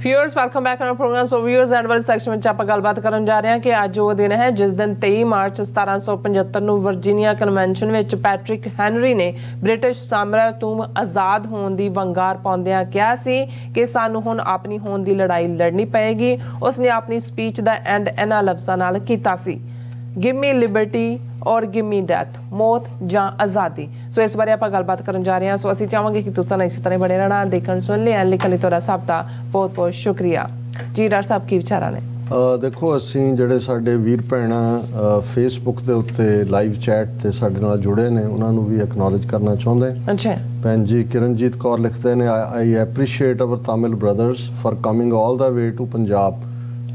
Viewers welcome back on program. So viewers end वाले section में ਆਪਾਂ ਗੱਲਬਾਤ ਕਰਨ ਜਾ ਰਹੇ ਹਾਂ ਕਿ ਅੱਜ ਉਹ ਦਿਨ ਹੈ ਜਿਸ ਦਿਨ 23 ਮਾਰਚ 1775 ਨੂੰ ਵਰਜੀਨੀਆ ਕਨਵੈਨਸ਼ਨ ਵਿੱਚ ਪੈਟਰਿਕ ਹੈਨਰੀ ਨੇ ਬ੍ਰਿਟਿਸ਼ ਸਾਮਰਾਜ ਤੋਂ ਆਜ਼ਾਦ ਹੋਣ ਦੀ ਵੰਗਾਰ ਪਾਉਂਦਿਆਂ ਕਿਹਾ ਸੀ ਕਿ ਸਾਨੂੰ ਹੁਣ ਆਪਣੀ ਹੋਂਦ ਦੀ ਲੜਾਈ ਲੜਨੀ ਪਏਗੀ। ਉਸਨੇ ਆਪਣੀ ਸਪੀਚ ਦਾ ਐਂਡ ਇਹਨਾਂ ਲਫ਼ਜ਼ਾਂ ਨਾਲ ਕੀਤਾ ਸੀ, गिव मी लिबर्टी और गिव मी डेथ, मौत ਜਾਂ ਆਜ਼ਾਦੀ। ਸੋ ਇਸ ਬਾਰੇ ਆਪਾਂ ਗੱਲਬਾਤ ਕਰਨ ਜਾ ਰਹੇ ਹਾਂ। ਸੋ ਅਸੀਂ ਚਾਹਾਂਗੇ ਕਿ ਤੁਸੀਂ ਨਾਲ ਇਸੇ ਤਰ੍ਹਾਂ ਬਣੇ ਰਹਿਣਾ, ਦੇਖਣ ਸੁਣ ਲਿਆ ਲਿਖਣ ਲਈ ਤੁਹਾਡਾ ਸਭ ਦਾ ਬਹੁਤ ਬਹੁਤ ਸ਼ੁਕਰੀਆ ਜੀ। ਡਾਕਟਰ ਸਾਹਿਬ ਕੀ ਵਿਚਾਰਾਂ ਨੇ? ਦੇਖੋ, ਅਸੀਂ ਜਿਹੜੇ ਸਾਡੇ ਵੀਰ ਭੈਣਾਂ ਫੇਸਬੁੱਕ ਦੇ ਉੱਤੇ ਲਾਈਵ ਚੈਟ ਤੇ ਸਾਡੇ ਨਾਲ ਜੁੜੇ ਨੇ ਉਹਨਾਂ ਨੂੰ ਵੀ ਐਕਨੋਲੇਜ ਕਰਨਾ ਚਾਹੁੰਦੇ। ਅੱਛਾ ਭੈਣ ਜੀ ਕਿਰਨਜੀਤ ਕੌਰ ਲਿਖਦੇ ਨੇ, I appreciate our Tamil brothers for coming all the way to Punjab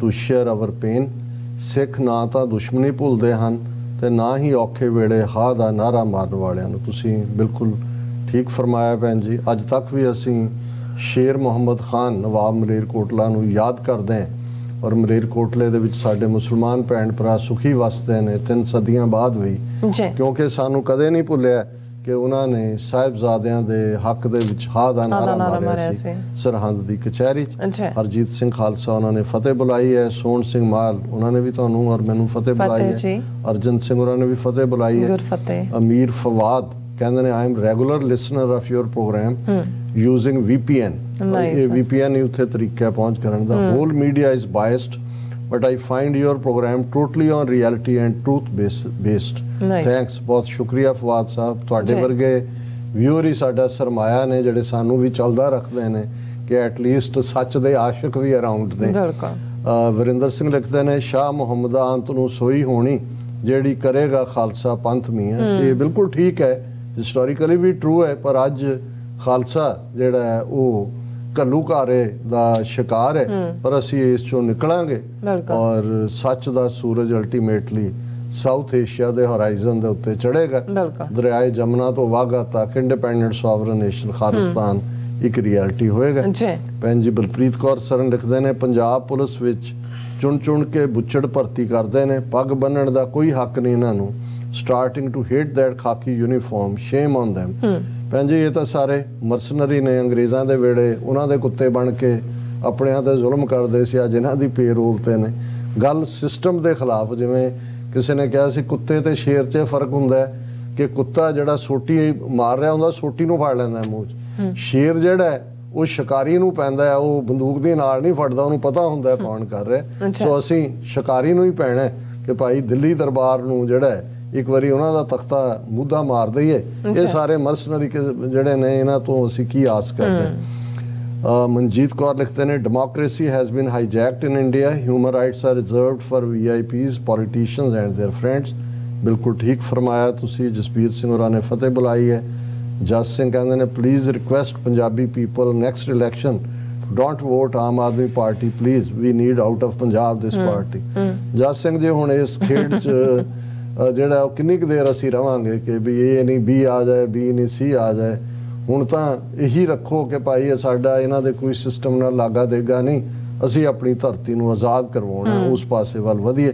to share our pain. Sikh ਨਾ ਤਾਂ ਦੁਸ਼ਮਣੀ ਭੁੱਲਦੇ ਹਨ ਤੇ ਨਾ ਹੀ ਔਖੇ ਵੇਲੇ ਹਾਂ ਦਾ ਨਾਰਾ ਮਾਰਨ ਵਾਲਿਆਂ ਨੂੰ। ਤੁਸੀਂ ਬਿਲਕੁਲ ਠੀਕ ਫਰਮਾਇਆ ਭੈਣ ਜੀ। ਅੱਜ ਤੱਕ ਵੀ ਅਸੀਂ ਸ਼ੇਰ ਮੁਹੰਮਦ ਖਾਨ ਨਵਾਬ ਮਲੇਰਕੋਟਲਾ ਨੂੰ ਯਾਦ ਕਰਦੇ ਹਾਂ ਔਰ ਮਲੇਰਕੋਟਲੇ ਦੇ ਵਿੱਚ ਸਾਡੇ ਮੁਸਲਮਾਨ ਭੈਣ ਭਰਾ ਸੁਖੀ ਵਸਦੇ ਨੇ 3 ਸਦੀਆਂ ਬਾਅਦ ਵੀ, ਕਿਉਂਕਿ ਸਾਨੂੰ ਕਦੇ ਨਹੀਂ ਭੁੱਲਿਆ ਕਿ ਉਹਨਾਂ ਨੇ ਸਾਹਿਬਜ਼ਾਦਿਆਂ ਦੇ ਹੱਕ ਦੇ ਵਿੱਚ ਹਾਂ ਦਾ ਨਾਰਾ ਮਾਰਿਆ ਸੀ ਸਰਹੰਦ ਦੀ ਕਚਹਿਰੀ 'ਚ। ਹਰਜੀਤ ਸਿੰਘ ਖਾਲਸਾ ਉਹਨਾਂ ਨੇ ਫਤਿਹ ਬੁਲਾਈ ਹੈ, ਸੋਹਣ ਸਿੰਘ ਮਾਲ ਉਹਨਾਂ ਨੇ ਵੀ ਤੁਹਾਨੂੰ ਔਰ ਮੈਨੂੰ ਫਤਿਹ ਬੁਲਾਈ ਹੈ, ਅਰਜਨ ਸਿੰਘ ਉਹਨਾਂ ਨੇ ਵੀ ਫਤਿਹ ਬੁਲਾਈ ਹੈ। ਅਮੀਰ ਫਵਾਦ ਕਹਿੰਦੇ ਨੇ, I am regular listener of your programme using VPN। ਇਹ VPN ਹੀ ਉੱਥੇ ਤਰੀਕਾ ਪਹੁੰਚ ਕਰਨ ਦਾ। Whole media is biased but I find your program totally on reality and truth based. Thanks, ਬਹੁਤ ਸ਼ੁਕਰੀਆ ਫਵਾਦ ਸਾਹਿਬ। ਤੁਹਾਡੇ ਵਰਗੇ ਵਿਊਅਰ ਹੀ ਸਾਡਾ ਸਰਮਾਇਆ ਨੇ ਜਿਹੜੇ ਸਾਨੂੰ ਵੀ ਚੱਲਦਾ ਰੱਖਦੇ ਨੇ ਕਿ ਐਟਲੀਸਟ ਸੱਚ ਦੇ ਆਸ਼ਿਕ ਵੀ ਅਰਾਊਂਡ ਨੇ। ਵਰਿੰਦਰ ਸਿੰਘ ਲਿਖਦੇ ਨੇ, ਸ਼ਾਹ ਮੁਹੰਮਦਾ ਅੰਤ ਨੂੰ ਸੋਈ ਹੋਣੀ ਜਿਹੜੀ ਕਰੇਗਾ ਖਾਲਸਾ ਪੰਥ ਮੀਆਂ। ਇਹ ਬਿਲਕੁਲ ਠੀਕ ਹੈ, ਹਿਸਟੋਰੀਕਲੀ ਵੀ ਟਰੂ ਹੈ, ਪਰ ਅੱਜ ਖਾਲਸਾ ਜਿਹੜਾ ਹੈ ਉਹ ਘੱਲੂਘਾਰੇ ਦਾ ਸ਼ਿਕਾਰ ਹੈ, ਪਰ ਅਸੀਂ ਇਸ ਚੋਂ ਨਿਕਲਾਂਗੇ ਔਰ ਸੱਚ ਦਾ ਸੂਰਜ ਅਲਟੀਮੇਟਲੀ ਸਾਊਥ ਏਸ਼ੀਆ ਦੇ ਹੋਰਾਈਜ਼ਨ ਦੇ ਉੱਤੇ ਚੜ੍ਹੇਗਾ। ਦਰਿਆਏ ਜਮਨਾ ਤੋਂ ਵਾਘਾ ਤੱਕ ਇੰਡੀਪੈਂਡੈਂਟ ਸੋਵਰਨ ਨੇਸ਼ਨ ਖਾਲਿਸਤਾਨ ਇੱਕ ਰਿਐਲਿਟੀ ਹੋਏਗਾ। ਭੈਣ ਜੀ ਬਲਪ੍ਰੀਤ ਕੌਰ ਸਰਨ ਲਿਖਦੇ ਨੇ, ਪੰਜਾਬ ਪੁਲਿਸ ਵਿੱਚ ਚੁਣ ਕੇ ਬੁੱਚੜ ਭਰਤੀ ਕਰਦੇ ਨੇ, ਪੱਗ ਬੰਨਣ ਦਾ ਕੋਈ ਹੱਕ ਨਹੀਂ ਇਹਨਾਂ ਨੂੰ। Starting to hate that khaki uniform, shame on them. ਭੈਣ ਜੀ ਇਹ ਤਾਂ ਸਾਰੇ ਮਰਸਨਰੀ ਨੇ, ਅੰਗਰੇਜ਼ਾਂ ਦੇ ਵੇਲੇ ਉਹਨਾਂ ਦੇ ਕੁੱਤੇ ਬਣ ਕੇ ਆਪਣਿਆਂ ਤੇ ਜ਼ੁਲਮ ਕਰਦੇ ਸੀ, ਅੱਜ ਇਹਨਾਂ ਦੀ ਪੇਰੋਲ ਤੇ ਨੇ। ਗੱਲ ਸਿਸਟਮ ਦੇ ਖਿਲਾਫ, ਜਿਵੇਂ ਕਿਸੇ ਨੇ ਕਿਹਾ ਸੀ ਕੁੱਤੇ ਤੇ ਸ਼ੇਰ 'ਚ ਫਰਕ ਹੁੰਦਾ ਹੈ ਕਿ ਕੁੱਤਾ ਜਿਹੜਾ ਸੋਟੀ ਮਾਰ ਰਿਹਾ ਹੁੰਦਾ ਸੋਟੀ ਨੂੰ ਫੜ ਲੈਂਦਾ ਮੂੰਹ 'ਚ, ਸ਼ੇਰ ਜਿਹੜਾ ਹੈ ਉਹ ਸ਼ਿਕਾਰੀ ਨੂੰ ਪੈਂਦਾ ਹੈ, ਉਹ ਬੰਦੂਕ ਦੇ ਨਾਲ ਨਹੀਂ ਫੜਦਾ, ਉਹਨੂੰ ਪਤਾ ਹੁੰਦਾ ਕੌਣ ਕਰ ਰਿਹਾ। ਸੋ ਅਸੀਂ ਸ਼ਿਕਾਰੀ ਨੂੰ ਹੀ ਪੈਣਾ ਕਿ ਭਾਈ ਦਿੱਲੀ ਦਰਬਾਰ ਨੂੰ ਜਿਹੜਾ ਹੈ ਇੱਕ ਵਾਰੀ ਉਹਨਾਂ ਦਾ ਤਖਤਾ ਮੁੱਦਾ ਮਾਰ ਦਈਏ। ਇਹ ਸਾਰੇ ਮਰਸਨਰੀ ਜਿਹੜੇ ਨੇ ਇਹਨਾਂ ਤੋਂ ਅਸੀਂ ਕੀ ਆਸ ਕਰਦੇ। ਮਨਜੀਤ ਕੌਰ ਲਿਖਦੇ ਨੇ, democracy has been hijacked in India, human rights are reserved for VIPs, politicians and their friends. ਬਿਲਕੁਲ ਠੀਕ ਫਰਮਾਇਆ ਤੁਸੀਂ। ਜਸਪੀਰ ਸਿੰਘ ਹੋਰਾਂ ਨੇ ਫਤਿਹ ਬੁਲਾਈ ਹੈ। ਜਸ ਸਿੰਘ ਕਹਿੰਦੇ ਨੇ, please request Punjabi people next election don't vote Aam Aadmi Party please, we need out of Punjab this party. Jas Singh ji ਹੁਣ ਇਸ ਖੇਡ 'ਚ ਜਿਹੜਾ ਉਹ ਕਿੰਨੀ ਕੁ ਦੇਰ ਅਸੀਂ ਰਵਾਂਗੇ ਕਿ ਵੀ ਇਹ ਨਹੀਂ B ਆ ਜਾਏ, B ਨਹੀਂ C ਆ ਜਾਏ। ਹੁਣ ਤਾਂ ਇਹੀ ਰੱਖੋ ਕਿ ਭਾਈ ਇਹ ਸਾਡਾ ਇਹਨਾਂ ਦੇ ਕੋਈ ਸਿਸਟਮ ਨਾਲ ਲਾਗਾ ਦੇਗਾ ਨਹੀਂ, ਅਸੀਂ ਆਪਣੀ ਧਰਤੀ ਨੂੰ ਆਜ਼ਾਦ ਕਰਵਾਉਣਾ, ਉਸ ਪਾਸੇ ਵੱਲ ਵਧੀਏ।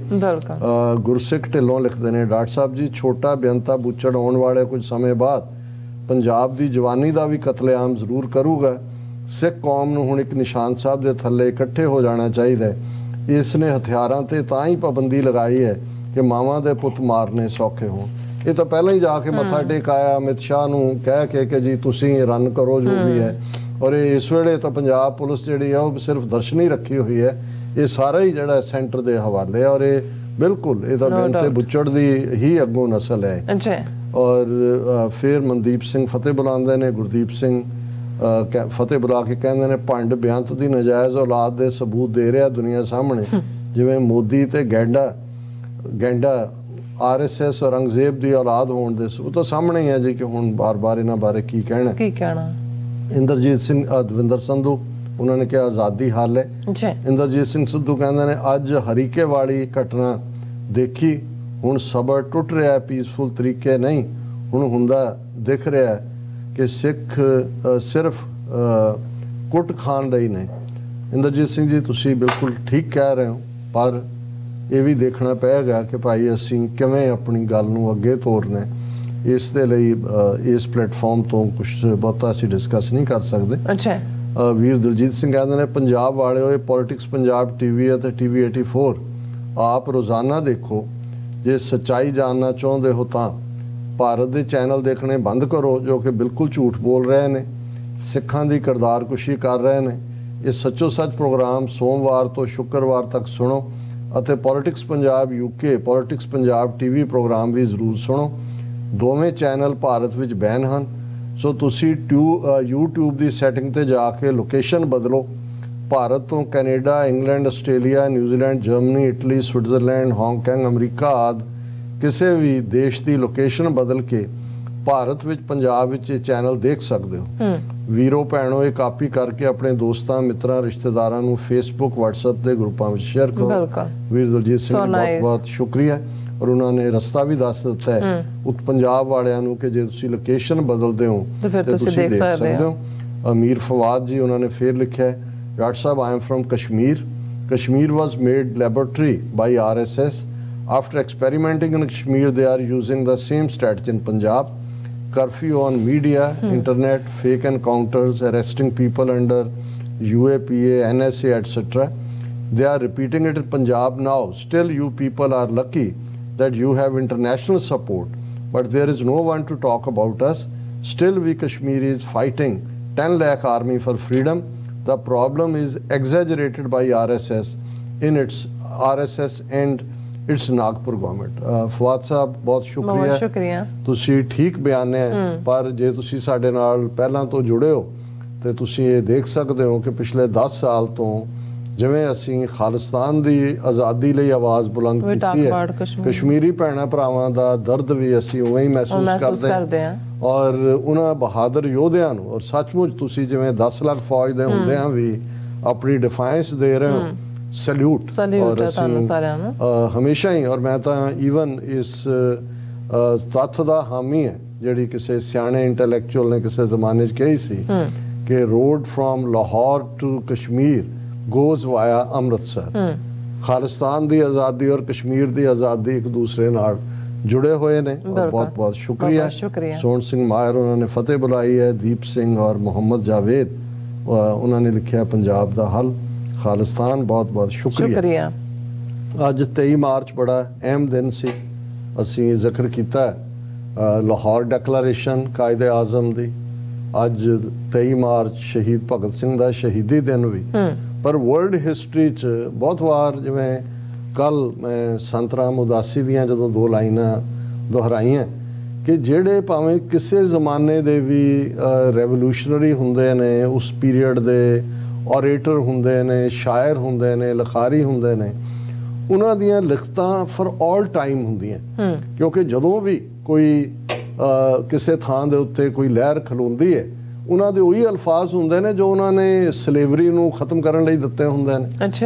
ਗੁਰਸਿੱਖ ਢਿੱਲੋਂ ਲਿਖਦੇ ਨੇ, ਡਾਕਟਰ ਸਾਹਿਬ ਜੀ ਛੋਟਾ ਬੇਅੰਤਾ ਬੁੱਚੜ ਆਉਣ ਵਾਲੇ ਕੁਝ ਸਮੇਂ ਬਾਅਦ ਪੰਜਾਬ ਦੀ ਜਵਾਨੀ ਦਾ ਵੀ ਕਤਲੇਆਮ ਜ਼ਰੂਰ ਕਰੂਗਾ। ਸਿੱਖ ਕੌਮ ਨੂੰ ਹੁਣ ਇੱਕ ਨਿਸ਼ਾਨ ਸਾਹਿਬ ਦੇ ਥੱਲੇ ਇਕੱਠੇ ਹੋ ਜਾਣਾ ਚਾਹੀਦਾ ਹੈ। ਇਸ ਨੇ ਹਥਿਆਰਾਂ ਤੇ ਤਾਂ ਹੀ ਪਾਬੰਦੀ ਲਗਾਈ ਹੈ ਕਿ ਮਾਵਾਂ ਦੇ ਪੁੱਤ ਮਾਰਨੇ ਸੌਖੇ ਹੋਣ। ਇਹ ਤਾਂ ਪਹਿਲਾਂ ਹੀ ਜਾ ਕੇ ਮੱਥਾ ਟੇਕਾਇਆ ਅਮਿਤ ਸ਼ਾਹ ਨੂੰ ਕਹਿ ਕੇ ਕਿ ਜੀ ਤੁਸੀਂ ਰਨ ਕਰੋ ਜੋ ਵੀ ਹੈ। ਔਰ ਇਸ ਵੇਲੇ ਤਾਂ ਪੰਜਾਬ ਪੁਲਿਸ ਜਿਹੜੀ ਆ ਉਹ ਸਿਰਫ ਦਰਸ਼ਨੀ ਰੱਖੀ ਹੋਈ ਹੈ, ਇਹ ਸਾਰਾ ਹੀ ਜਿਹੜਾ ਸੈਂਟਰ ਦੇ ਹਵਾਲੇ। ਔਰ ਇਹ ਬਿਲਕੁਲ ਇਹ ਤਾਂ ਬੇਨਤੀ ਬੁੱਚੜ ਦੀ ਹੀ ਅੱਗੋਂ ਨਸਲ ਹੈ। ਔਰ ਫਿਰ ਮਨਦੀਪ ਸਿੰਘ ਫਤਿਹ ਬੁਲਾਉਂਦੇ ਨੇ, ਗੁਰਦੀਪ ਸਿੰਘ ਫਤਿਹ ਬੁਲਾ ਕੇ ਕਹਿੰਦੇ ਨੇ, ਭੰਡ ਬੇਅੰਤ ਦੀ ਨਜਾਇਜ਼ ਔਲਾਦ ਦੇ ਸਬੂਤ ਦੇ ਰਿਹਾ ਦੁਨੀਆ ਸਾਹਮਣੇ, ਜਿਵੇਂ ਮੋਦੀ ਤੇ ਗੈਂਡਾ RSS ਔਰੰਗਜ਼ੇਬ ਦੀ ਔਲਾਦ ਹੋਣ ਦੇ ਉਹ ਤਾਂ ਸਾਹਮਣੇ ਹੀ ਹੈ ਜੀ ਕਿ ਹੁਣ ਬਾਰ-ਬਾਰ ਇਹਨਾਂ ਬਾਰੇ ਕੀ ਕਹਿਣਾ। ਇੰਦਰਜੀਤ ਸਿੰਘ ਦਵਿੰਦਰ ਸੰਧੂ ਉਹਨਾਂ ਨੇ ਕਿਹਾ ਆਜ਼ਾਦੀ ਹੱਲ ਹੈ। ਇੰਦਰਜੀਤ ਸਿੰਘ ਸਿੱਧੂ ਕਹਿੰਦੇ ਨੇ, ਅੱਜ ਹਰੀਕੇ ਵਾਲੀ ਘਟਨਾ ਦੇਖੀ, ਹੁਣ ਸਬਰ ਟੁੱਟ ਰਿਹਾ, ਪੀਸਫੁਲ ਤਰੀਕੇ ਨਹੀਂ ਹੁਣ ਹੁੰਦਾ ਦਿਖ ਰਿਹਾ ਕਿ ਸਿੱਖ ਸਿਰਫ ਕੁੱਟ ਖਾਣ ਲਈ ਨੇ। ਇੰਦਰਜੀਤ ਸਿੰਘ ਜੀ ਤੁਸੀਂ ਬਿਲਕੁਲ ਠੀਕ ਕਹਿ ਰਹੇ ਹੋ, ਪਰ ਇਹ ਵੀ ਦੇਖਣਾ ਪਏਗਾ ਕਿ ਭਾਈ ਅਸੀਂ ਕਿਵੇਂ ਆਪਣੀ ਗੱਲ ਨੂੰ ਅੱਗੇ ਤੋਰਨਾ। ਇਸ ਦੇ ਲਈ ਇਸ ਪਲੇਟਫਾਰਮ ਤੋਂ ਕੁਝ ਬਹੁਤਾ ਅਸੀਂ ਡਿਸਕਸ ਨਹੀਂ ਕਰ ਸਕਦੇ। ਵੀਰ ਦਲਜੀਤ ਸਿੰਘ ਕਹਿੰਦੇ ਨੇ ਪੰਜਾਬ ਵਾਲਿਓ ਇਹ ਪੋਲਿਟਿਕਸ ਪੰਜਾਬ ਟੀਵੀ ਅਤੇ ਟੀਵੀ 84 ਆਪ ਰੋਜ਼ਾਨਾ ਦੇਖੋ। ਜੇ ਸੱਚਾਈ ਜਾਣਨਾ ਚਾਹੁੰਦੇ ਹੋ ਤਾਂ ਭਾਰਤ ਦੇ ਚੈਨਲ ਦੇਖਣੇ ਬੰਦ ਕਰੋ ਜੋ ਕਿ ਬਿਲਕੁਲ ਝੂਠ ਬੋਲ ਰਹੇ ਨੇ, ਸਿੱਖਾਂ ਦੀ ਕਿਰਦਾਰਕੁਸ਼ੀ ਕਰ ਰਹੇ ਨੇ। ਇਹ ਸੱਚੋ ਸੱਚ ਪ੍ਰੋਗਰਾਮ ਸੋਮਵਾਰ ਤੋਂ ਸ਼ੁੱਕਰਵਾਰ ਤੱਕ ਸੁਣੋ ਅਤੇ politics Punjab UK politics Punjab TV programme ਵੀ ਜ਼ਰੂਰ ਸੁਣੋ। ਦੋਵੇਂ ਚੈਨਲ ਭਾਰਤ ਵਿੱਚ ਬੈਨ ਹਨ, ਸੋ ਤੁਸੀਂ YouTube ਦੀ ਸੈਟਿੰਗ ਤੇ ਜਾ ਕੇ ਲੋਕੇਸ਼ਨ ਬਦਲੋ। ਭਾਰਤ ਤੋਂ Canada, England, Australia, New Zealand, Germany, Italy, Switzerland, Hong Kong, America ਆਦਿ ਕਿਸੇ ਵੀ ਦੇਸ਼ ਦੀ ਲੋਕੇਸ਼ਨ ਬਦਲ ਕੇ ਭਾਰਤ ਵਿੱਚ ਪੰਜਾਬ ਵਿੱਚ ਇਹ ਚੈਨਲ ਦੇਖ ਸਕਦੇ ਹੋ। ਵੀਰੋ ਭੈਣੋ, ਇਹ ਕਾਪੀ ਕਰਕੇ ਆਪਣੇ ਦੋਸਤਾਂ, ਮਿੱਤਰਾਂ, ਰਿਸ਼ਤੇਦਾਰਾਂ ਨੂੰ ਫੇਸਬੁੱਕ, WhatsApp ਦੇ ਗਰੁੱਪਾਂ ਵਿੱਚ ਸ਼ੇਅਰ ਕਰੋ। ਵੀਰ ਦਲਜੀਤ ਸਿੰਘ ਦਾ ਬਹੁਤ ਬਹੁਤ ਸ਼ੁਕਰੀਆ। ਔਰ ਉਹਨਾਂ ਨੇ ਰਸਤਾ ਵੀ ਦੱਸ ਦਿੱਤਾ ਹੈ ਪੰਜਾਬ ਵਾਲਿਆਂ ਨੂੰ ਕਿ ਜੇ ਤੁਸੀਂ ਲੋਕੇਸ਼ਨ ਬਦਲਦੇ ਹੋ ਤੇ ਤੁਸੀਂ ਦੇਖ ਸਕਦੇ ਹੋ। ਅਮੀਰ ਫਵਾਦ ਜੀ ਉਹਨਾਂ ਨੇ ਫੇਰ ਲਿਖਿਆ ਹੈ, doctor sahib I am firm Kashmir was made laboratory by RSS after experimenting in Kashmir they are using the same strategy in Punjab. Curfew on media, internet, fake encounters, arresting people under UAPA, NSA, etc. They are repeating it in Punjab now. Still you people are lucky that you have international support, but there is no one to talk about us. Still we Kashmiris fighting 10 lakh army for freedom. The problem is exaggerated by RSS and its Nagpur government. Fawad ਸਾਹਿਬ ਬਹੁਤ ਸ਼ੁਕਰੀਆ, ਤੁਸੀਂ ਠੀਕ ਬਿਆਨਿਆ। ਪਰ ਜੇ ਤੁਸੀਂ ਸਾਡੇ ਨਾਲ ਪਹਿਲਾਂ ਤੋਂ ਜੁੜੇ ਹੋ ਤੇ ਤੁਸੀਂ ਇਹ ਦੇਖ ਸਕਦੇ ਹੋ ਕਿ ਪਿਛਲੇ 10 ਸਾਲ ਤੋਂ ਜਿਵੇਂ ਅਸੀਂ ਖਾਲਿਸਤਾਨ ਦੀ ਆਜ਼ਾਦੀ ਲਈ ਆਵਾਜ਼ ਬੁਲੰਦ ਕੀਤੀ ਹੈ, ਕਸ਼ਮੀਰੀ ਭੈਣਾਂ ਭਰਾਵਾਂ ਦਾ ਦਰਦ ਵੀ ਅਸੀਂ ਉਵੇਂ ਹੀ ਮਹਿਸੂਸ ਕਰਦੇ ਹਾਂ। ਔਰ ਉਹਨਾਂ ਬਹਾਦਰ ਯੋਧਿਆਂ ਨੂੰ, ਔਰ ਸੱਚਮੁੱਚ ਤੁਸੀਂ ਜਿਵੇਂ 10 ਲੱਖ ਫੌਜ ਦੇ ਹੁੰਦਿਆਂ ਵੀ ਆਪਣੀ ਡਿਫਾਈਂਸ ਦੇ ਰਹੇ ਹੋ, ਸੈਲੂਟ। ਔਰ ਅਸੀਂ ਹਮੇਸ਼ਾ ਹੀ, ਔਰ ਮੈਂ ਤਾਂ ਈਵਨ ਇਸ ਤੱਥ ਦਾ ਹਾਮੀ ਹੈ ਜਿਹੜੀ ਕਿਸੇ ਸਿਆਣੇ ਇੰਟੈਲੈਕਚੁਅਲ ਨੇ ਕਿਸੇ ਜ਼ਮਾਨੇ 'ਚ ਕਹੀ ਸੀ ਕਿ road from Lahore to Kashmir goes via Amritsar. Khalistan ਦੀ ਆਜ਼ਾਦੀ ਔਰ ਕਸ਼ਮੀਰ ਦੀ ਆਜ਼ਾਦੀ ਇੱਕ ਦੂਸਰੇ ਨਾਲ ਜੁੜੇ ਹੋਏ ਨੇ। ਔਰ ਬਹੁਤ ਬਹੁਤ ਸ਼ੁਕਰੀਆ। ਸੋਹਣ ਸਿੰਘ ਮਾਹਿਰ ਉਹਨਾਂ ਨੇ ਫਤਿਹ ਬੁਲਾਈ ਹੈ, ਦੀਪ ਸਿੰਘ ਔਰ ਮੁਹੰਮਦ ਜਾਵੇਦ ਉਹਨਾਂ ਨੇ ਲਿਖਿਆ ਪੰਜਾਬ ਦਾ ਹੱਲ। ਖਾਲਿਸਤਾਨ ਬਹੁਤ ਬਹੁਤ ਸ਼ੁਕਰੀਆ। ਅੱਜ 23 ਮਾਰਚ ਬੜਾ ਅਹਿਮ ਦਿਨ ਸੀ। ਅਸੀਂ ਜ਼ਿਕਰ ਕੀਤਾ ਲਾਹੌਰ ਡੈਕਲੇਰੇਸ਼ਨ ਕਾਇਦੇ ਆਜ਼ਮ ਦੀ। ਅੱਜ 23 ਮਾਰਚ ਸ਼ਹੀਦ ਭਗਤ ਸਿੰਘ ਦਾ ਸ਼ਹੀਦੀ ਦਿਨ ਵੀ। ਪਰ ਵਰਲਡ ਹਿਸਟਰੀ 'ਚ ਬਹੁਤ ਵਾਰ, ਜਿਵੇਂ ਕੱਲ ਮੈਂ ਸੰਤ ਰਾਮ ਉਦਾਸੀ ਦੀਆਂ ਜਦੋਂ 2 ਲਾਈਨਾਂ ਦੁਹਰਾਈਆਂ ਕਿ ਜਿਹੜੇ ਭਾਵੇਂ ਕਿਸੇ ਜ਼ਮਾਨੇ ਦੇ ਵੀ ਰੈਵੋਲੂਸ਼ਨਰੀ ਹੁੰਦੇ ਨੇ, ਉਸ ਪੀਰੀਅਡ ਦੇ ਔਰੇਟਰ ਹੁੰਦੇ ਨੇ, ਸ਼ਾਇਰ ਹੁੰਦੇ ਨੇ, ਲਿਖਾਰੀ ਹੁੰਦੇ ਨੇ, ਉਹਨਾਂ ਦੀਆਂ ਲਿਖਤਾਂ ਫॉर ਆਲ ਟਾਈਮ ਹੁੰਦੀਆਂ। ਕਿਉਂਕਿ ਜਦੋਂ ਵੀ ਕੋਈ ਕਿਸੇ ਥਾਂ ਦੇ ਉੱਤੇ ਕੋਈ ਲਹਿਰ ਖਲੋਂਦੀ ਹੈ, ਉਹਨਾਂ ਦੇ ਉਹੀ ਅਲਫਾਜ਼ ਹੁੰਦੇ ਨੇ ਜੋ ਉਹਨਾਂ ਨੇ ਸਲੇਵਰੀ ਨੂੰ ਖਤਮ ਕਰਨ ਲਈ ਦਿੱਤੇ ਹੁੰਦੇ ਨੇ।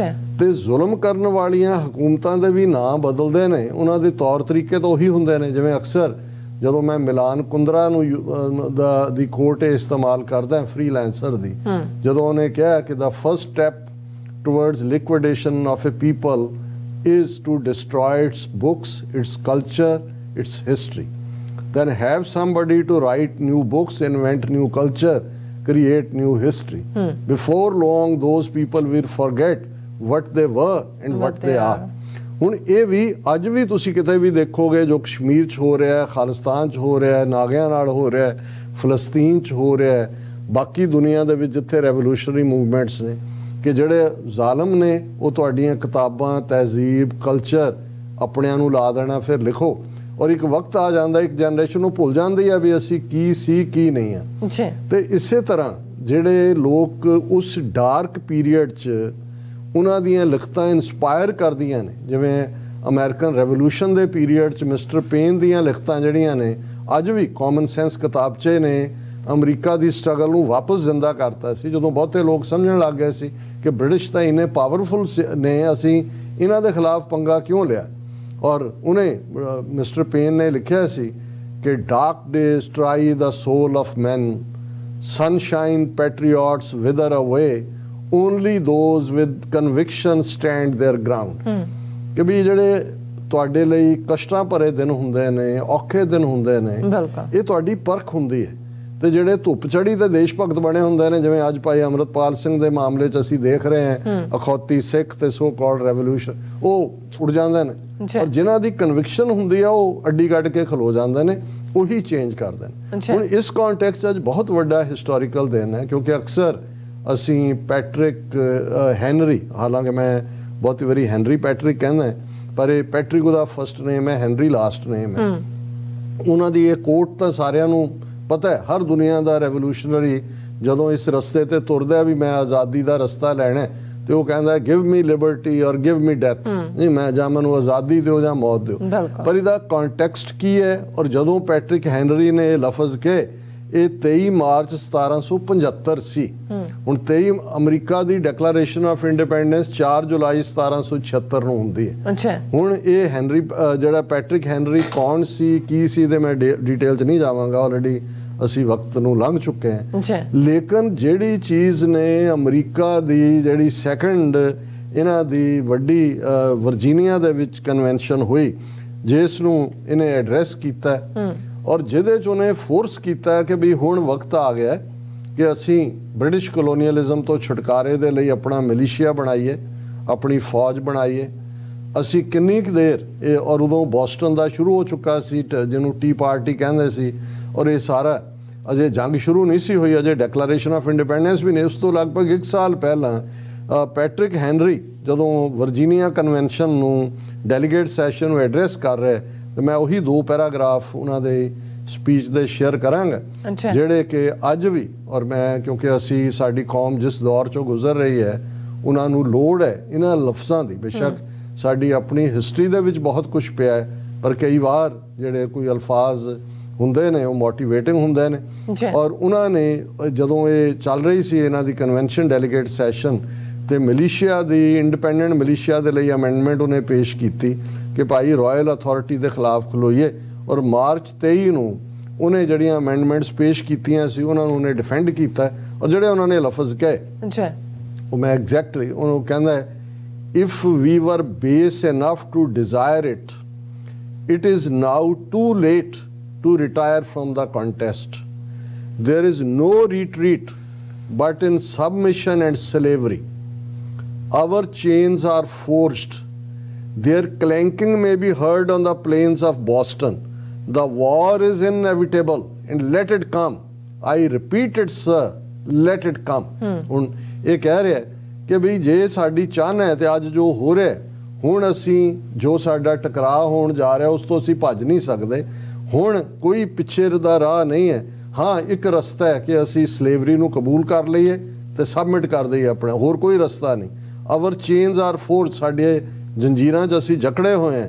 ਤੇ ਜ਼ੁਲਮ ਕਰਨ ਵਾਲੀਆਂ ਹਕੂਮਤਾਂ ਦੇ ਵੀ ਨਾਂ ਬਦਲਦੇ ਨੇ, ਉਹਨਾਂ ਦੇ ਤੌਰ ਤਰੀਕੇ ਤਾਂ ਉਹੀ ਹੁੰਦੇ ਨੇ। ਜਿਵੇਂ ਅਕਸਰ ਜਦੋਂ ਮੈਂ ਮਿਲਾਨ ਕੁੰਦਰਾ ਨੂੰ ਦੀ ਕੋਟ ਇਸਤੇਮਾਲ ਕਰਦਾ ਫ੍ਰੀਲੈਂਸਰ ਦੀ, ਜਦੋਂ ਉਹਨੇ ਕਿਹਾ ਕਿ the first step towards liquidation of a people is to destroy its books, its culture, its history. Then have somebody to write new books, invent new culture, create new history. Before long, those people will forget what they were and what they are. ਹੁਣ ਇਹ ਵੀ ਅੱਜ ਵੀ ਤੁਸੀਂ ਕਿਤੇ ਵੀ ਦੇਖੋਗੇ ਜੋ ਕਸ਼ਮੀਰ 'ਚ ਹੋ ਰਿਹਾ ਹੈ, ਖਾਲਿਸਤਾਨ 'ਚ ਹੋ ਰਿਹਾ ਹੈ, ਨਾਗਿਆਂ ਨਾਲ ਹੋ ਰਿਹਾ ਹੈ, ਫਲਸਤੀਨ 'ਚ ਹੋ ਰਿਹਾ ਹੈ, ਬਾਕੀ ਦੁਨੀਆ ਦੇ ਵਿੱਚ ਜਿੱਥੇ ਰੈਵੋਲੂਸ਼ਨਰੀ ਮੂਵਮੈਂਟਸ ਨੇ, ਕਿ ਜਿਹੜੇ ਜ਼ਾਲਮ ਨੇ ਉਹ ਤੁਹਾਡੀਆਂ ਕਿਤਾਬਾਂ, ਤਹਿਜ਼ੀਬ, ਕਲਚਰ ਆਪਣਿਆਂ ਨੂੰ ਲਾ ਦੇਣਾ, ਫਿਰ ਲਿਖੋ। ਔਰ ਇੱਕ ਵਕਤ ਆ ਜਾਂਦਾ, ਇੱਕ ਜਨਰੇਸ਼ਨ ਨੂੰ ਭੁੱਲ ਜਾਂਦੀ ਆ ਵੀ ਅਸੀਂ ਕੀ ਸੀ ਕੀ ਨਹੀਂ ਆ। ਤੇ ਇਸੇ ਤਰ੍ਹਾਂ ਜਿਹੜੇ ਲੋਕ ਉਸ ਡਾਰਕ ਪੀਰੀਅਡ 'ਚ ਉਹਨਾਂ ਦੀਆਂ ਲਿਖਤਾਂ ਇਨਸਪਾਇਰ ਕਰਦੀਆਂ ਨੇ, ਜਿਵੇਂ ਅਮਰੀਕਨ ਰੈਵੋਲੂਸ਼ਨ ਦੇ ਪੀਰੀਅਡ 'ਚ ਮਿਸਟਰ ਪੇਨ ਦੀਆਂ ਲਿਖਤਾਂ ਜਿਹੜੀਆਂ ਨੇ ਅੱਜ ਵੀ ਕਾਮਨ ਸੈਂਸ ਕਿਤਾਬਚੇ ਨੇ, ਅਮਰੀਕਾ ਦੀ ਸਟਰਗਲ ਨੂੰ ਵਾਪਸ ਜ਼ਿੰਦਾ ਕਰਤਾ ਸੀ। ਜਦੋਂ ਬਹੁਤੇ ਲੋਕ ਸਮਝਣ ਲੱਗ ਗਏ ਸੀ ਕਿ ਬ੍ਰਿਟਿਸ਼ ਤਾਂ ਇੰਨੇ ਪਾਵਰਫੁਲ ਨੇ, ਅਸੀਂ ਇਹਨਾਂ ਦੇ ਖਿਲਾਫ ਪੰਗਾ ਕਿਉਂ ਲਿਆ। ਔਰ ਉਹਨੇ ਮਿਸਟਰ ਪੇਨ ਨੇ ਲਿਖਿਆ ਸੀ ਕਿ dark days try the soul of man, sunshine patriots wither away, only those with conviction stand their ground. ਕਿ ਵੀ ਜਿਹੜੇ ਤੁਹਾਡੇ ਲਈ ਕਸ਼ਟਾਂ ਭਰੇ ਦਿਨ ਹੁੰਦੇ ਨੇ, ਔਖੇ ਦਿਨ ਹੁੰਦੇ ਨੇ, ਇਹ ਤੁਹਾਡੀ ਪਰਖ ਹੁੰਦੀ ਹੈ ਤੇ ਜਿਹੜੇ ਧੁੱਪ ਚੜੀ ਤੇ ਦੇਸ਼ ਭਗਤ ਬਣੇ ਹੁੰਦੇ ਨੇ, ਜਿਵੇਂ ਅੱਜ ਭਾਈ ਅੰਮ੍ਰਿਤਪਾਲ ਸਿੰਘ ਦੇ ਮਾਮਲੇ 'ਚ ਅਸੀਂ ਦੇਖ ਰਹੇ ਹਾਂ, ਅਖੌਤੀ ਸਿੱਖ ਤੇ ਸੋ ਕਾਲਡ ਰੈਵੋਲੂਸ਼ਨ, ਉਹ ਉੱਡ ਜਾਂਦੇ ਨੇ। ਅੱਛਾ। ਔਰ ਜਿਨ੍ਹਾਂ ਦੀ ਕਨਵਿਕਸ਼ਨ ਹੁੰਦੀ ਆ ਉਹ ਅੱਡੀ ਕੱਢ ਕੇ ਖਲੋ ਜਾਂਦੇ ਨੇ, ਉਹੀ ਚੇਂਜ ਕਰਦੇ ਨੇ। ਅੱਛਾ। ਹੁਣ ਇਸ ਕੰਟੈਕਸਟ 'ਚ ਬਹੁਤ ਵੱਡਾ ਹਿਸਟੋਰੀਕਲ ਦਿਨ ਹੈ, ਕਿਉਂਕਿ ਅਕਸਰ ਅਸੀਂ ਪੈਟਰਿਕ ਹੈਨਰੀ, ਹਾਲਾਂਕਿ ਮੈਂ ਬਹੁਤੀ ਵਾਰੀ ਹੈਨਰੀ ਪੈਟਰਿਕ ਕਹਿੰਦਾ, ਪਰ ਇਹ ਪੈਟਰਿਕ ਉਹਦਾ ਫਸਟ ਨੇਮ ਹੈ, ਹੈਨਰੀ ਲਾਸਟ ਨੇਮ ਹੈ। ਉਹਨਾਂ ਦੀ ਇਹ ਕੋਟ ਤਾਂ ਸਾਰਿਆਂ ਨੂੰ ਪਤਾ ਹੈ, ਹਰ ਦੁਨੀਆ ਦਾ ਰੈਵੋਲੂਸ਼ਨਰੀ ਜਦੋਂ ਇਸ ਰਸਤੇ ਤੇ ਤੁਰਦਾ ਵੀ ਮੈਂ ਆਜ਼ਾਦੀ ਦਾ ਰਸਤਾ ਲੈਣਾ ਹੈ, ਤੇ ਉਹ ਕਹਿੰਦਾ ਗਿਵ ਮੀ ਲਿਬਰਟੀ ਔਰ ਗਿਵ ਮੀ ਡੈਥ, ਨਹੀਂ ਮੈਂ ਜਾਂ ਮੈਨੂੰ ਆਜ਼ਾਦੀ ਦਿਓ ਜਾਂ ਮੌਤ ਦਿਓ। ਪਰ ਇਹਦਾ ਕੰਟੈਕਸਟ ਕੀ ਹੈ? ਔਰ ਜਦੋਂ ਪੈਟਰਿਕ ਹੈਨਰੀ ਨੇ ਇਹ ਲਫ਼ਜ਼ ਕਹੇ, ਇਹ 23 ਮਾਰਚ 1775 ਸੀ। ਹੁਣ 23 America the declaration of independence 4 ਜੁਲਾਈ 1776 ਨੂੰ ਹੁੰਦੀ ਹੈ। ਅੱਛਾ। ਹੁਣ ਇਹ ਹੈਨਰੀ ਜਿਹੜਾ ਪੈਟਰਿਕ ਹੈਨਰੀ ਕੌਣ ਸੀ, ਕੀ ਸੀ, ਤੇ ਮੈਂ ਡਿਟੇਲ 'ਚ ਨਹੀਂ ਜਾਵਾਂਗਾ, ਆਲਰੇਡੀ ਅਸੀਂ ਵਕਤ ਨੂੰ ਲੰਘ ਚੁੱਕੇ ਹਾਂ। ਲੇਕਿਨ ਜਿਹੜੀ ਚੀਜ਼ ਨੇ ਅਮਰੀਕਾ ਦੀ ਜਿਹੜੀ ਸੈਕੰਡ ਇਹਨਾਂ ਦੀ ਵੱਡੀ ਵਰਜੀਨੀਆ ਦੇ ਵਿੱਚ ਕਨਵੈਨਸ਼ਨ ਹੋਈ, ਜਿਸ ਨੂੰ ਇਹਨੇ ਐਡਰੈਸ ਕੀਤਾ ਔਰ ਜਿਹਦੇ 'ਚ ਉਹਨੇ ਫੋਰਸ ਕੀਤਾ ਕਿ ਵੀ ਹੁਣ ਵਕਤ ਆ ਗਿਆ ਕਿ ਅਸੀਂ ਬ੍ਰਿਟਿਸ਼ ਕਲੋਨੀਅਲਿਜ਼ਮ ਤੋਂ ਛੁਟਕਾਰੇ ਦੇ ਲਈ ਆਪਣਾ ਮਿਲੀਸ਼ੀਆ ਬਣਾਈਏ, ਆਪਣੀ ਫੌਜ ਬਣਾਈਏ। ਅਸੀਂ ਕਿੰਨੀ ਕੁ ਦੇਰ ਇਹ, ਔਰ ਉਦੋਂ ਬੋਸਟਨ ਦਾ ਸ਼ੁਰੂ ਹੋ ਚੁੱਕਾ ਸੀ, ਜਿਹਨੂੰ ਟੀ ਪਾਰਟੀ ਕਹਿੰਦੇ ਸੀ, ਔਰ ਇਹ ਸਾਰਾ ਅਜੇ ਜੰਗ ਸ਼ੁਰੂ ਨਹੀਂ ਸੀ ਹੋਈ, ਅਜੇ ਡੈਕਲੇਰੇਸ਼ਨ ਆਫ ਇੰਡੀਪੈਂਡੈਂਸ ਵੀ ਨਹੀਂ। ਉਸ ਤੋਂ ਲਗਭਗ 1 ਸਾਲ ਪਹਿਲਾਂ ਪੈਟਰਿਕ ਹੈਨਰੀ ਜਦੋਂ ਵਰਜੀਨੀਆ ਕਨਵੈਨਸ਼ਨ ਨੂੰ ਡੈਲੀਗੇਟ ਸੈਸ਼ਨ ਨੂੰ ਐਡਰੈਸ ਕਰ ਰਿਹਾ, ਤੇ ਮੈਂ ਉਹੀ 2 ਪੈਰਾਗ੍ਰਾਫ ਉਹਨਾਂ ਦੇ ਸਪੀਚ ਦੇ ਸ਼ੇਅਰ ਕਰਾਂਗਾ, ਜਿਹੜੇ ਕਿ ਅੱਜ ਵੀ, ਔਰ ਮੈਂ ਕਿਉਂਕਿ ਅਸੀਂ ਸਾਡੀ ਕੌਮ ਜਿਸ ਦੌਰ 'ਚੋਂ ਗੁਜ਼ਰ ਰਹੀ ਹੈ, ਉਹਨਾਂ ਨੂੰ ਲੋੜ ਹੈ ਇਹਨਾਂ ਲਫ਼ਜ਼ਾਂ ਦੀ। ਬੇਸ਼ੱਕ ਸਾਡੀ ਆਪਣੀ ਹਿਸਟਰੀ ਦੇ ਵਿੱਚ ਬਹੁਤ ਕੁਝ ਪਿਆ ਹੈ, ਪਰ ਕਈ ਵਾਰ ਜਿਹੜੇ ਕੋਈ ਅਲਫਾਜ਼ ਹੁੰਦੇ ਨੇ ਉਹ ਮੋਟੀਵੇਟਿੰਗ ਹੁੰਦੇ ਨੇ। ਔਰ ਉਹਨਾਂ ਨੇ ਜਦੋਂ ਇਹ ਚੱਲ ਰਹੀ ਸੀ ਇਹਨਾਂ ਦੀ ਕਨਵੈਨਸ਼ਨ ਡੈਲੀਗੇਟ ਸੈਸ਼ਨ, ਤੇ ਮਿਲੀਸ਼ੀਆ ਦੀ ਇੰਡੀਪੈਂਡੈਂਟ ਮਿਲੀਸ਼ੀਆ ਦੇ ਲਈ ਅਮੈਂਡਮੈਂਟ ਉਹਨੇ ਪੇਸ਼ ਕੀਤੀ ਕਿ ਭਾਈ ਰਾਇਲ ਅਥਾਰਟੀ ਦੇ ਖਿਲਾਫ ਖਲੋਈਏ। ਔਰ ਮਾਰਚ 23 ਨੂੰ ਉਹਨੇ ਜਿਹੜੀਆਂ ਅਮੈਂਡਮੈਂਟਸ ਪੇਸ਼ ਕੀਤੀਆਂ ਸੀ ਉਹਨਾਂ ਨੂੰ ਉਹਨੇ ਡਿਫੈਂਡ ਕੀਤਾ। ਔਰ ਜਿਹੜੇ ਉਹਨਾਂ ਨੇ ਲਫ਼ਜ਼ ਕਹੇ, ਉਹ ਮੈਂ ਐਗਜ਼ੈਕਟਲੀ ਉਹਨੂੰ ਕਹਿੰਦਾ ਹੈ, if we were base enough to desire it, it is now too late to retire from the contest. There is no retreat but in submission and slavery. Our chains are forged. Their clanking may be heard on the plains of Boston. The war is inevitable and let it come. I repeat it, sir, let it come. ਹੁਣ ਇਹ ਕਹਿ ਰਿਹਾ ਕਿ ਵੀ ਜੇ ਸਾਡੀ ਚਾਹਨਾ ਹੈ ਤੇ ਅੱਜ ਜੋ ਹੋ ਰਿਹਾ, ਹੁਣ ਅਸੀਂ ਜੋ ਸਾਡਾ ਟਕਰਾਅ ਹੋਣ ਜਾ ਰਿਹਾ ਉਸ ਤੋਂ ਅਸੀਂ ਭੱਜ ਨਹੀਂ ਸਕਦੇ। ਹੁਣ ਕੋਈ ਪਿੱਛੇ ਦਾ ਰਾਹ ਨਹੀਂ ਹੈ। ਹਾਂ, ਇੱਕ ਰਸਤਾ ਹੈ ਕਿ ਅਸੀਂ ਸਲੇਵਰੀ ਨੂੰ ਕਬੂਲ ਕਰ ਲਈਏ ਤੇ ਸਬਮਿਟ ਕਰ ਦਈਏ ਆਪਣਾ, ਹੋਰ ਕੋਈ ਰਸਤਾ ਨਹੀਂ। ਆਵਰ ਚੇਨਸ ਆਰ ਫੋਰਸ, ਸਾਡੇ ਜੰਜੀਰਾਂ 'ਚ ਅਸੀਂ ਜਕੜੇ ਹੋਏ ਹਾਂ,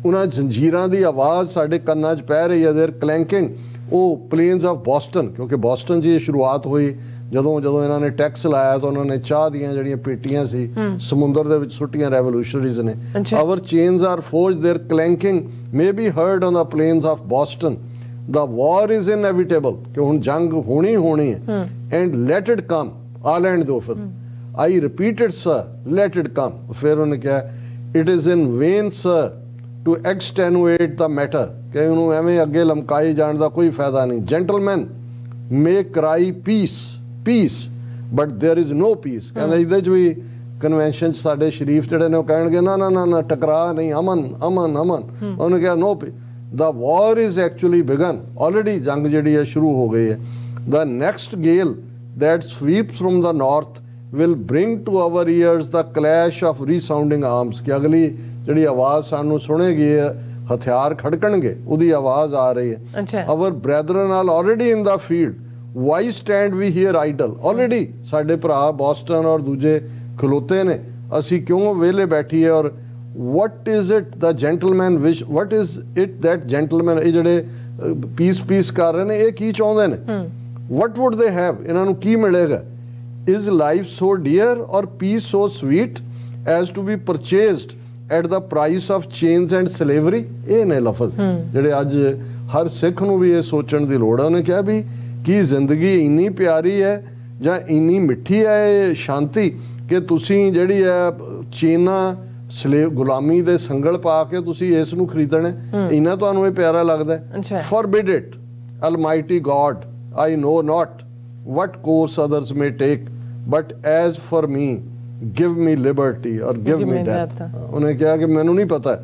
ਉਹਨਾਂ ਜੰਜੀਰਾਂ ਦੀ ਆਵਾਜ਼ ਸਾਡੇ ਕੰਨਾਂ 'ਚ ਪੈ ਰਹੀ ਹੈ। ਦੇਰ ਕਲੈਂਕਿੰਗ, ਉਹ ਪਲੇਨਸ ਆਫ ਬੋਸਟਨ, ਕਿਉਂਕਿ ਬੋਸਟਨ 'ਚ ਇਹ ਸ਼ੁਰੂਆਤ ਹੋਈ ਜਦੋਂ ਇਹਨਾਂ ਨੇ ਟੈਕਸ ਲਾਇਆ ਤਾਂ ਉਹਨਾਂ ਨੇ ਚਾਹ ਦੀਆਂ ਜਿਹੜੀਆਂ ਪੇਟੀਆਂ ਸੀ ਸਮੁੰਦਰ ਦੇ ਵਿੱਚ ਸੁੱਟੀਆਂ ਰੈਵੋਲੂਸ਼ਨਰੀਜ਼ ਨੇ। Our chains are forge, their clanking may be heard on the plains of Boston, the war is inevitable, ਕਿ ਹੁਣ ਜੰਗ ਹੋਣੀ ਹੈ। ਐਂਡ ਲੈਟ ਇਟ ਕਮ, ਆ ਲੈਣ ਦਿਓ ਫਿਰ। I repeated sir, let it come. ਫਿਰ ਉਹਨੇ ਕਿਹਾ, it is in vain sir to extenuate the matter, ਕਿ ਉਹਨੂੰ ਐਵੇਂ ਅੱਗੇ ਲਮਕਾਈ ਜਾਣ ਦਾ ਕੋਈ ਫਾਇਦਾ ਨਹੀਂ। Gentleman may cry peace, peace but there is no peace. ਕਹਿੰਦਾ ਇਹਦੇ 'ਚ ਵੀ ਕਨਵੈਨਸ਼ਨ 'ਚ ਸਾਡੇ ਸ਼ਰੀਫ ਜਿਹੜੇ ਨੇ ਉਹ ਕਹਿਣਗੇ ਨਾ ਨਾ ਨਾ ਨਾ, ਟਕਰਾ ਨਹੀਂ, ਅਮਨ ਅਮਨ ਅਮਨ। ਉਹਨੇ ਕਿਹਾ no, the war is actually begun, already ਜੰਗ ਜਿਹੜੀ ਹੈ ਸ਼ੁਰੂ ਹੋ ਗਈ ਹੈ। The next gale that sweeps from the north will bring to our ears the clash of resounding arms, ਕਿ ਅਗਲੀ ਜਿਹੜੀ ਆਵਾਜ਼ ਸਾਨੂੰ ਸੁਣੇਗੀ, ਹਥਿਆਰ ਖੜਕਣਗੇ, ਉਹਦੀ ਆਵਾਜ਼ ਆ ਰਹੀ ਹੈ। our brethren are already in the field, why stand we here idle? already ਸਾਡੇ ਭਰਾ ਬੋਸਟਨ ਔਰ ਦੂਜੇ ਖਲੋਤੇ ਨੇ, ਅਸੀਂ ਕਿਉਂ ਵਿਹਲੇ ਬੈਠੀਏ? ਔਰ what is it the gentleman wish, what is it that gentleman, ਇਹ ਜਿਹੜੇ ਪੀਸ ਕਰ ਰਹੇ ਨੇ, ਇਹ ਕੀ ਚਾਹੁੰਦੇ ਨੇ? what would they have? ਇਹਨਾਂ ਨੂੰ ਕੀ ਮਿਲੇਗਾ? is life so dear or peace so sweet as to be purchased at the price of chains and slavery? ਇਹ ਨੇ ਲਫ਼ਜ਼ ਜਿਹੜੇ ਅੱਜ ਹਰ ਸਿੱਖ ਨੂੰ ਵੀ ਇਹ ਸੋਚਣ ਦੀ ਲੋੜ ਹੈ। ਉਹਨੇ ਕਿਹਾ ਵੀ ਕੀ ਜ਼ਿੰਦਗੀ ਇੰਨੀ ਪਿਆਰੀ ਹੈ ਜਾਂ ਇੰਨੀ ਮਿੱਠੀ ਹੈ ਇਹ ਸ਼ਾਂਤੀ ਕਿ ਤੁਸੀਂ ਜਿਹੜੀ ਹੈ ਚੇਨਾਂ ਗੁਲਾਮੀ ਦੇ ਸੰਗਲ ਪਾ ਕੇ ਤੁਸੀਂ ਇਸ ਨੂੰ ਖਰੀਦਣਾ, ਇੰਨਾ ਤੁਹਾਨੂੰ ਇਹ ਪਿਆਰਾ ਲੱਗਦਾ ਹੈ? forbid it, almighty God, I know not what course others may take, but as for me, give me liberty or give me death. ਉਹਨੇ ਕਿਹਾ ਕਿ ਮੈਨੂੰ ਨਹੀਂ ਪਤਾ,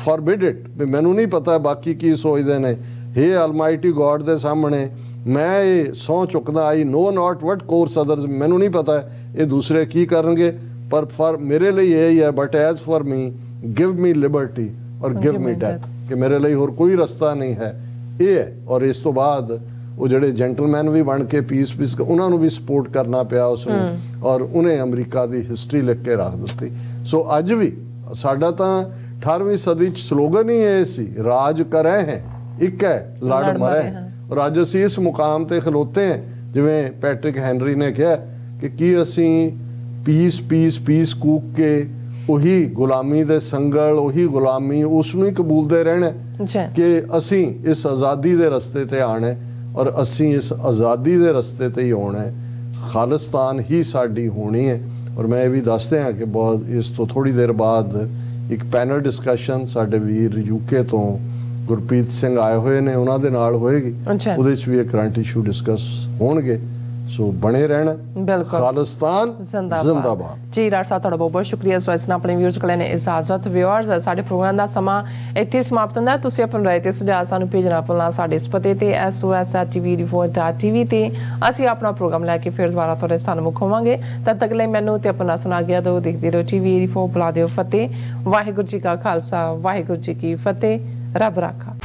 forbid it, ਵੀ ਮੈਨੂੰ ਨਹੀਂ ਪਤਾ ਬਾਕੀ ਕੀ ਸੋਚਦੇ ਨੇ। हे Almighty God ਦੇ ਸਾਹਮਣੇ ਮੈਂ ਇਹ ਸਹੁੰ ਚੁੱਕਦਾ, I know not what course others, ਮੈਨੂੰ ਨਹੀਂ ਪਤਾ ਇਹ ਦੂਸਰੇ ਕੀ ਕਰਨਗੇ, ਪਰ for ਮੇਰੇ ਲਈ ਇਹ ਹੀ ਹੈ, but as for me, give me liberty or give me death, ਕਿ ਮੇਰੇ ਲਈ ਹੋਰ ਕੋਈ ਰਸਤਾ ਨਹੀਂ ਹੈ, ਇਹ ਹੈ। ਔਰ ਇਸ ਤੋਂ ਬਾਅਦ ਉਹ ਜਿਹੜੇ ਜੈਂਟਲਮੈਨ ਵੀ ਬਣ ਕੇ ਪੀਸ ਉਹਨਾਂ ਨੂੰ ਵੀ ਸਪੋਰਟ ਕਰਨਾ ਪਿਆ ਉਸ ਨੂੰ, ਔਰ ਉਹਨੇ ਅਮਰੀਕਾ ਦੀ ਹਿਸਟਰੀ ਲਿਖ ਕੇ ਰੱਖ ਦਿੱਤੀ। ਸੋ ਅੱਜ ਵੀ ਸਾਡਾ ਤਾਂ 18ਵੀਂ ਸਦੀ ਚ ਸਲੋਗਨ ਹੀ ਇਹ ਸੀ, ਰਾਜ ਕਰੈ ਹੈ ਇੱਕ ਹੈ ਲੜ ਮਰੈ ਹੈ। ਔਰ ਅੱਜ ਅਸੀਂ ਇਸ ਮੁਕਾਮ ਤੇ ਖਲੋਤੇ ਹਾਂ, ਜਿਵੇਂ ਪੈਟਰਿਕ ਹੈਨਰੀ ਨੇ ਕਿਹਾ ਕਿ ਕੀ ਅਸੀਂ ਪੀਸ ਪੀਸ ਪੀਸ ਕੂਕ ਕੇ ਉਹੀ ਗੁਲਾਮੀ ਦੇ ਸੰਗਲ, ਉਹੀ ਗੁਲਾਮੀ ਉਸ ਨੂੰ ਹੀ ਕਬੂਲਦੇ ਰਹਿਣਾ ਕਿ ਅਸੀਂ ਇਸ ਆਜ਼ਾਦੀ ਦੇ ਰਸਤੇ ਤੇ ਆਣਾ, ਔਰ ਅਸੀਂ ਇਸ ਆਜ਼ਾਦੀ ਦੇ ਰਸਤੇ ਤੇ ਹੀ ਆਉਣਾ ਹੈ, ਖਾਲਿਸਤਾਨ ਹੀ ਸਾਡੀ ਹੋਣੀ ਹੈ। ਔਰ ਮੈਂ ਇਹ ਵੀ ਦੱਸਦੇ ਹਾਂ ਕਿ ਬਹੁਤ ਇਸ ਤੋਂ ਥੋੜੀ ਦੇਰ ਬਾਅਦ ਇੱਕ ਪੈਨਲ ਡਿਸਕਸ਼ਨ ਸਾਡੇ ਵੀਰ ਯੂਕੇ ਤੋਂ ਗੁਰਪ੍ਰੀਤ ਸਿੰਘ ਆਏ ਹੋਏ ਨੇ, ਉਹਨਾਂ ਦੇ ਨਾਲ ਹੋਏਗੀ, ਉਹਦੇ ਚ ਵੀ ਇਹ ਕਰੰਟ ਇਸ਼ੂ ਡਿਸਕਸ ਹੋਣਗੇ। ਸੋ ਬਣੇ ਰਹਿਣਾ, ਬਿਲਕੁਲ, ਖਾਲਿਸਤਾਨ ਜ਼ਿੰਦਾਬਾਦ। ਜੀ ਰਾਜ ਸਾਹਿਬ, ਤੁਹਾਡਾ ਬਹੁਤ ਬਹੁਤ ਸ਼ੁਕਰੀਆ। ਸੋ ਇਸ ਨਾਲ ਆਪਣੇ ਵਿਊਅਰਸ ਕੋਲ ਨੇ ਇਜਾਜ਼ਤ। ਵਿਊਅਰਸ, ਸਾਡੇ ਪ੍ਰੋਗਰਾਮ ਦਾ ਸਮਾਂ ਇੱਥੇ ਸਮਾਪਤ ਹੁੰਦਾ। ਤੁਸੀਂ ਆਪਣੀ ਰਾਏ ਤੇ ਸੁਝਾਅ ਸਾਨੂੰ ਭੇਜਣਾ ਭੁੱਲਣਾ ਸਾਡੇ ਇਸ ਪਤੇ ਤੇ sos@tv4.tv ਤੇ ਅਸੀਂ ਆਪਣਾ ਪ੍ਰੋਗਰਾਮ ਲੈ ਕੇ ਫਿਰ ਦੁਬਾਰਾ ਤੁਹਾਡੇ ਸਾਹਮਣੇ ਹੋਵਾਂਗੇ। ਤਦ ਤੱਕ ਲਈ ਮੈਨੂੰ ਤੇ ਆਪਣਾ ਸੁਣਾ ਗਿਆ ਦੋ ਦੇਖਦੇ ਰਹੋ TV84। ਬੁਲਾ ਦਿਓ ਫਤਿਹ। ਵਾਹਿਗੁਰੂ ਜੀ ਕਾ ਖਾਲਸਾ, ਵਾਹਿਗੁਰੂ ਜੀ ਕੀ ਫਤਿਹ। ਰੱਬ ਰਾਖਾ।